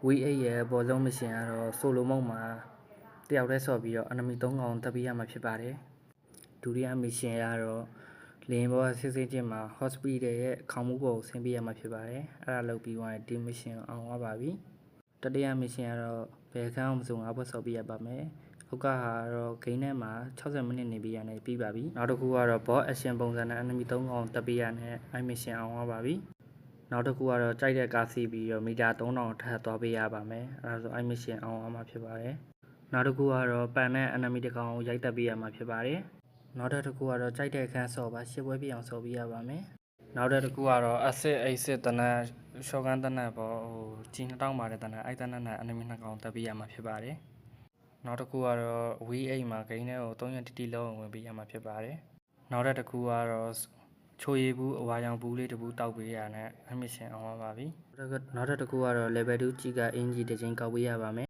V8 ရဲ့ပေါ်ဆုံးမရှင်ကတော့ဆိုလိုမုံမှာတယောက်တည်းဆော့ပြီးတော့ enemy 3 ကောင်တပ်ပေးရမှာဖြစ်ပါတယ်ဒုတိယမရှင်ကတော့လင်းဘောစစ်စစ်ချင်းမှာ hospital ရဲ့ခေါင်းမှုပေါ်ကိုဆင်းပေးရမှာဖြစ်ပါတယ်အဲ့ဒါလုပ်ပြီးသွားရင်ဒီမရှင်အောင်သွားပါပြီတတိယမရှင်ကတော့ဘယ်ခန်းအောင်မစုံငါးဘွက်ဆော့ပေးရပါမယ်ဟုတ်ကဟာတော့ဂိမ်းထဲမှာ60မိနစ်နေပြီးရနေပြီးပါပြီနောက်တစ်ခုကတော့ boss action ပုံစံနဲ့ enemy 3 ကောင်တပ်ပေးရတဲ့အဲ့မရှင်အောင်သွားပါပြီနောက်တစ်ခုကတော့ကြိုက်တဲ့ကားစီးပြီးတော့မီတာ3000ထပ်သွားပေးရပါမယ်အဲဒါဆိုအဲ့မရှင်အောင်အောင်မှာဖြစ်ပါတယ်နောက်တစ်ခုကတော့ပန်နဲ့ enemy တစ်ကောင်ကိုရိုက်တက်ပေးရမှာဖြစ်ပါတယ်နောက်တစ်ခုကတော့ကြိုက်တဲ့ခန်းဆော့ပါရှစ်ပွဲပြအောင်ဆော့ပေးရပါမယ်နောက်တစ်ခုကတော့ acid acid တနက်ရှော့ကန်တနက်ပေါ့ဟိုကြီး2000ပါတဲ့တနက်အဲ့တနက်နဲ့ enemy 2ကောင်တက်ပေးရမှာဖြစ်ပါတယ်နောက်တစ်ခုကတော့ V8 မှာဂိမ်းထဲကို3ရက်တီလုံးဝင်ပေးရမှာဖြစ်ပါတယ်နောက်တစ်ခုကတော့ချိုရည်ဘူးအဝါရောင်ဘူးလေးတစ်ဘူးတောက်ပေးရတဲ့အမစ်ရှင်အောင်ပါပြီနောက်တစ်ခုကတော့ level 2ကြီးကအင်ဂျီတစ်ချိန်ကောက်ပေးရပါမယ်